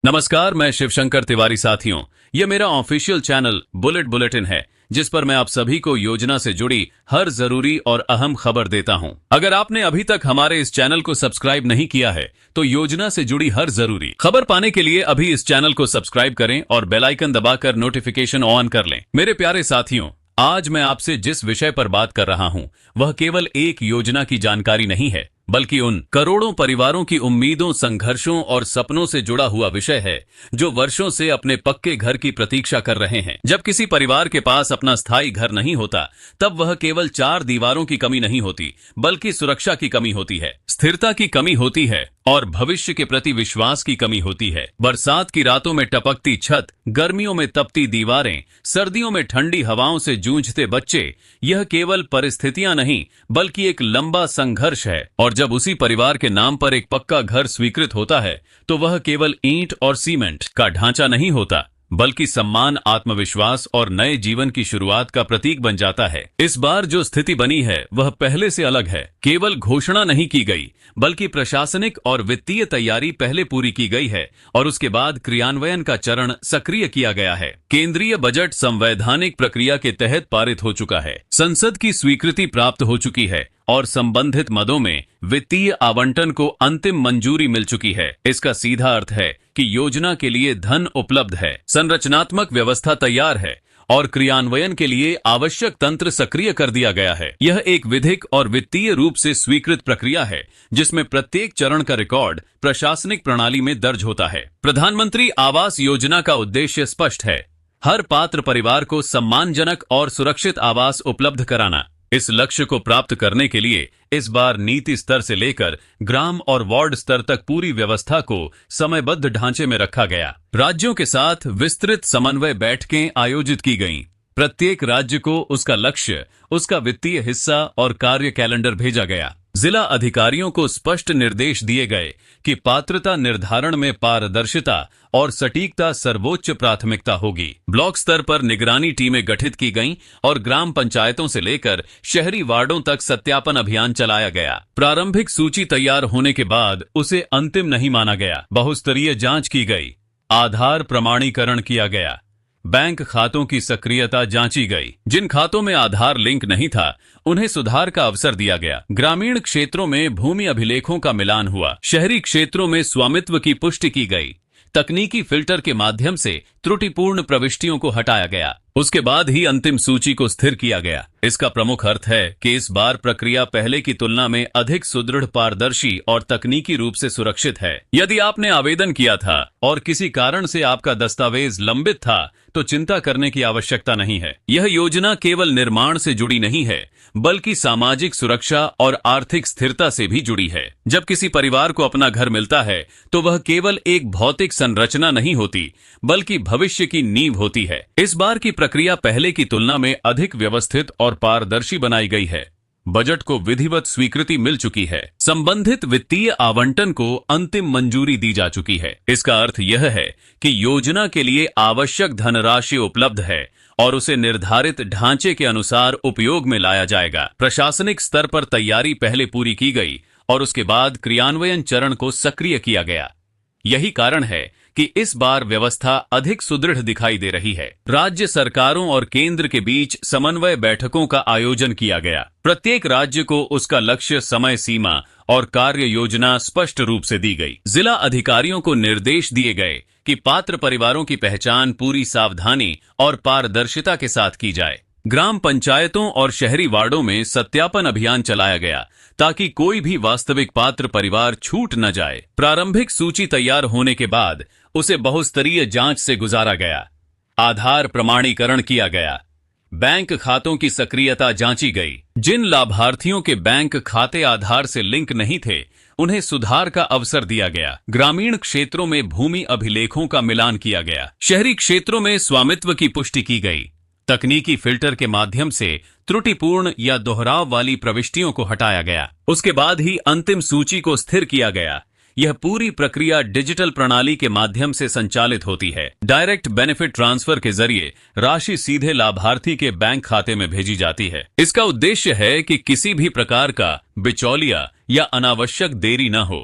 नमस्कार, मैं शिवशंकर तिवारी। साथियों, ये मेरा ऑफिशियल चैनल बुलेट बुलेटिन है, जिस पर मैं आप सभी को योजना से जुड़ी हर जरूरी और अहम खबर देता हूं। अगर आपने अभी तक हमारे इस चैनल को सब्सक्राइब नहीं किया है, तो योजना से जुड़ी हर जरूरी खबर पाने के लिए अभी इस चैनल को सब्सक्राइब करें और बेल आइकन दबाकर नोटिफिकेशन ऑन कर लें। मेरे प्यारे साथियों, आज मैं आपसे जिस विषय पर बात कर रहा हूं, वह केवल एक योजना की जानकारी नहीं है, बल्कि उन करोड़ों परिवारों की उम्मीदों, संघर्षों और सपनों से जुड़ा हुआ विषय है, जो वर्षों से अपने पक्के घर की प्रतीक्षा कर रहे हैं। जब किसी परिवार के पास अपना स्थायी घर नहीं होता, तब वह केवल चार दीवारों की कमी नहीं होती, बल्कि सुरक्षा की कमी होती है, स्थिरता की कमी होती है और भविष्य के प्रति विश्वास की कमी होती है। बरसात की रातों में टपकती छत, गर्मियों में तपती दीवारें, सर्दियों में ठंडी हवाओं से जूझते बच्चे, यह केवल परिस्थितियां नहीं, बल्कि एक लंबा संघर्ष है। और जब उसी परिवार के नाम पर एक पक्का घर स्वीकृत होता है, तो वह केवल ईंट और सीमेंट का ढांचा नहीं होता, बल्कि सम्मान, आत्मविश्वास और नए जीवन की शुरुआत का प्रतीक बन जाता है। इस बार जो स्थिति बनी है, वह पहले से अलग है। केवल घोषणा नहीं की गई, बल्कि प्रशासनिक और वित्तीय तैयारी पहले पूरी की गई है और उसके बाद क्रियान्वयन का चरण सक्रिय किया गया है। केंद्रीय बजट संवैधानिक प्रक्रिया के तहत पारित हो चुका है, संसद की स्वीकृति प्राप्त हो चुकी है और संबंधित मदों में वित्तीय आवंटन को अंतिम मंजूरी मिल चुकी है। इसका सीधा अर्थ है कि योजना के लिए धन उपलब्ध है, संरचनात्मक व्यवस्था तैयार है और क्रियान्वयन के लिए आवश्यक तंत्र सक्रिय कर दिया गया है। यह एक विधिक और वित्तीय रूप से स्वीकृत प्रक्रिया है, जिसमें प्रत्येक चरण का रिकॉर्ड प्रशासनिक प्रणाली में दर्ज होता है। प्रधानमंत्री आवास योजना का उद्देश्य स्पष्ट है, हर पात्र परिवार को सम्मानजनक और सुरक्षित आवास उपलब्ध कराना। इस लक्ष्य को प्राप्त करने के लिए इस बार नीति स्तर से लेकर ग्राम और वार्ड स्तर तक पूरी व्यवस्था को समयबद्ध ढांचे में रखा गया। राज्यों के साथ विस्तृत समन्वय बैठकें आयोजित की गईं। प्रत्येक राज्य को उसका लक्ष्य, उसका वित्तीय हिस्सा और कार्य कैलेंडर भेजा गया। जिला अधिकारियों को स्पष्ट निर्देश दिए गए कि पात्रता निर्धारण में पारदर्शिता और सटीकता सर्वोच्च प्राथमिकता होगी। ब्लॉक स्तर पर निगरानी टीमें गठित की गईं और ग्राम पंचायतों से लेकर शहरी वार्डों तक सत्यापन अभियान चलाया गया। प्रारंभिक सूची तैयार होने के बाद उसे अंतिम नहीं माना गया। बहुस्तरीय जांच की गई, आधार प्रमाणीकरण किया गया, बैंक खातों की सक्रियता जांची गई। जिन खातों में आधार लिंक नहीं था, उन्हें सुधार का अवसर दिया गया। ग्रामीण क्षेत्रों में भूमि अभिलेखों का मिलान हुआ, शहरी क्षेत्रों में स्वामित्व की पुष्टि की गई। तकनीकी फिल्टर के माध्यम से त्रुटिपूर्ण प्रविष्टियों को हटाया गया। उसके बाद ही अंतिम सूची को स्थिर किया गया। इसका प्रमुख अर्थ है कि इस बार प्रक्रिया पहले की तुलना में अधिक सुदृढ़, पारदर्शी और तकनीकी रूप से सुरक्षित है। यदि आपने आवेदन किया था और किसी कारण से आपका दस्तावेज लंबित था, तो चिंता करने की आवश्यकता नहीं है। यह योजना केवल निर्माण से जुड़ी नहीं है, बल्कि सामाजिक सुरक्षा और आर्थिक स्थिरता से भी जुड़ी है। जब किसी परिवार को अपना घर मिलता है, तो वह केवल एक भौतिक संरचना नहीं होती, बल्कि भविष्य की नींव होती है। इस बार की प्रक्रिया पहले की तुलना में अधिक व्यवस्थित और पारदर्शी बनाई गई है। बजट को विधिवत स्वीकृति मिल चुकी है, संबंधित वित्तीय आवंटन को अंतिम मंजूरी दी जा चुकी है। इसका अर्थ यह है कि योजना के लिए आवश्यक धनराशि उपलब्ध है और उसे निर्धारित ढांचे के अनुसार उपयोग में लाया जाएगा। प्रशासनिक स्तर पर तैयारी पहले पूरी की गई और उसके बाद क्रियान्वयन चरण को सक्रिय किया गया। यही कारण है कि इस बार व्यवस्था अधिक सुदृढ़ दिखाई दे रही है। राज्य सरकारों और केंद्र के बीच समन्वय बैठकों का आयोजन किया गया। प्रत्येक राज्य को उसका लक्ष्य, समय सीमा और कार्य योजना स्पष्ट रूप से दी गई। जिला अधिकारियों को निर्देश दिए गए कि पात्र परिवारों की पहचान पूरी सावधानी और पारदर्शिता के साथ की जाए। ग्राम पंचायतों और शहरी वार्डों में सत्यापन अभियान चलाया गया, ताकि कोई भी वास्तविक पात्र परिवार छूट न जाए। प्रारंभिक सूची तैयार होने के बाद उसे बहुस्तरीय जांच से गुजारा गया, आधार प्रमाणीकरण किया गया, बैंक खातों की सक्रियता जांची गई। जिन लाभार्थियों के बैंक खाते आधार से लिंक नहीं थे, उन्हें सुधार का अवसर दिया गया। ग्रामीण क्षेत्रों में भूमि अभिलेखों का मिलान किया गया, शहरी क्षेत्रों में स्वामित्व की पुष्टि की गई। तकनीकी फिल्टर के माध्यम से त्रुटिपूर्ण या दोहराव वाली प्रविष्टियों को हटाया गया। उसके बाद ही अंतिम सूची को स्थिर किया गया। यह पूरी प्रक्रिया डिजिटल प्रणाली के माध्यम से संचालित होती है। डायरेक्ट बेनिफिट ट्रांसफर के जरिए राशि सीधे लाभार्थी के बैंक खाते में भेजी जाती है। इसका उद्देश्य है कि किसी भी प्रकार का बिचौलिया या अनावश्यक देरी न हो।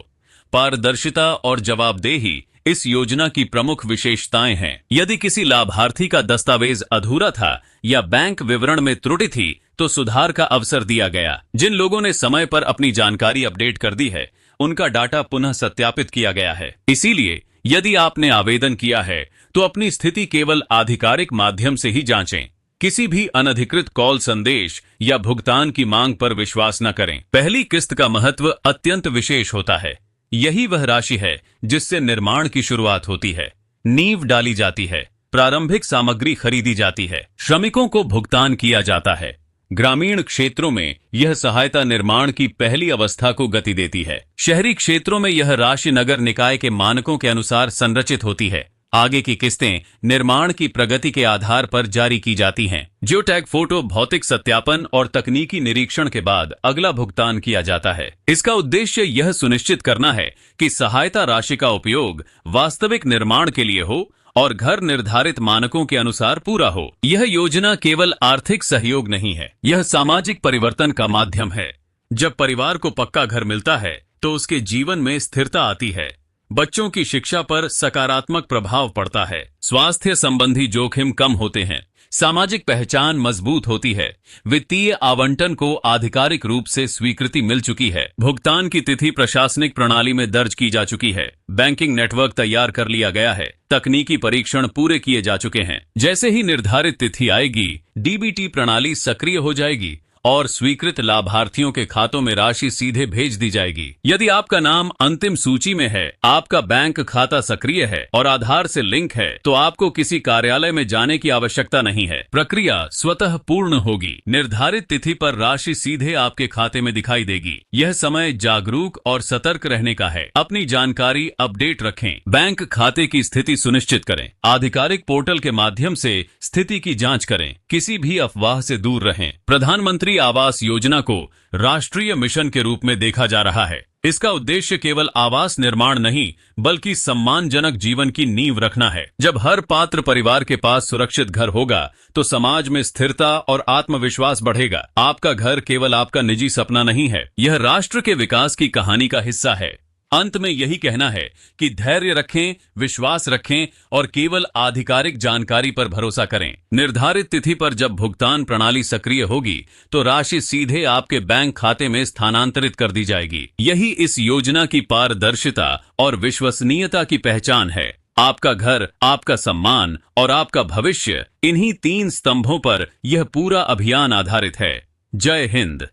पारदर्शिता और जवाबदेही इस योजना की प्रमुख विशेषताएं हैं। यदि किसी लाभार्थी का दस्तावेज अधूरा था या बैंक विवरण में त्रुटि थी तो सुधार का अवसर दिया गया। जिन लोगों ने समय पर अपनी जानकारी अपडेट कर दी है उनका डाटा पुनः सत्यापित किया गया है। इसीलिए यदि आपने आवेदन किया है तो अपनी स्थिति केवल आधिकारिक माध्यम से ही जांचें। किसी भी अनधिकृत कॉल संदेश या भुगतान की मांग पर विश्वास न करें। पहली किस्त का महत्व अत्यंत विशेष होता है। यही वह राशि है जिससे निर्माण की शुरुआत होती है, नींव डाली जाती है, प्रारंभिक सामग्री खरीदी जाती है, श्रमिकों को भुगतान किया जाता है। ग्रामीण क्षेत्रों में यह सहायता निर्माण की पहली अवस्था को गति देती है। शहरी क्षेत्रों में यह राशि नगर निकाय के मानकों के अनुसार संरचित होती है। आगे की किस्तें निर्माण की प्रगति के आधार पर जारी की जाती हैं। जियोटैग फोटो भौतिक सत्यापन और तकनीकी निरीक्षण के बाद अगला भुगतान किया जाता है। इसका उद्देश्य यह सुनिश्चित करना है कि सहायता राशि का उपयोग वास्तविक निर्माण के लिए हो और घर निर्धारित मानकों के अनुसार पूरा हो। यह योजना केवल आर्थिक सहयोग नहीं है, यह सामाजिक परिवर्तन का माध्यम है। जब परिवार को पक्का घर मिलता है तो उसके जीवन में स्थिरता आती है, बच्चों की शिक्षा पर सकारात्मक प्रभाव पड़ता है, स्वास्थ्य संबंधी जोखिम कम होते हैं, सामाजिक पहचान मजबूत होती है, वित्तीय आवंटन को आधिकारिक रूप से स्वीकृति मिल चुकी है, भुगतान की तिथि प्रशासनिक प्रणाली में दर्ज की जा चुकी है, बैंकिंग नेटवर्क तैयार कर लिया गया है, तकनीकी परीक्षण पूरे किए जा चुके हैं। जैसे ही निर्धारित तिथि आएगी, डीबीटी प्रणाली सक्रिय हो जाएगी और स्वीकृत लाभार्थियों के खातों में राशि सीधे भेज दी जाएगी। यदि आपका नाम अंतिम सूची में है, आपका बैंक खाता सक्रिय है और आधार से लिंक है, तो आपको किसी कार्यालय में जाने की आवश्यकता नहीं है। प्रक्रिया स्वतः पूर्ण होगी। निर्धारित तिथि पर राशि सीधे आपके खाते में दिखाई देगी। यह समय जागरूक और सतर्क रहने का है। अपनी जानकारी अपडेट रखें, बैंक खाते की स्थिति सुनिश्चित करें, आधिकारिक पोर्टल के माध्यम से स्थिति की जांच करें, किसी भी अफवाह से दूर रहें। प्रधानमंत्री आवास योजना को राष्ट्रीय मिशन के रूप में देखा जा रहा है। इसका उद्देश्य केवल आवास निर्माण नहीं बल्कि सम्मानजनक जीवन की नींव रखना है। जब हर पात्र परिवार के पास सुरक्षित घर होगा तो समाज में स्थिरता और आत्मविश्वास बढ़ेगा। आपका घर केवल आपका निजी सपना नहीं है, यह राष्ट्र के विकास की कहानी का हिस्सा है। अंत में यही कहना है कि धैर्य रखें, विश्वास रखें और केवल आधिकारिक जानकारी पर भरोसा करें। निर्धारित तिथि पर जब भुगतान प्रणाली सक्रिय होगी तो राशि सीधे आपके बैंक खाते में स्थानांतरित कर दी जाएगी। यही इस योजना की पारदर्शिता और विश्वसनीयता की पहचान है। आपका घर, आपका सम्मान और आपका भविष्य, इन्हीं 3 स्तंभों पर यह पूरा अभियान आधारित है। जय हिंद।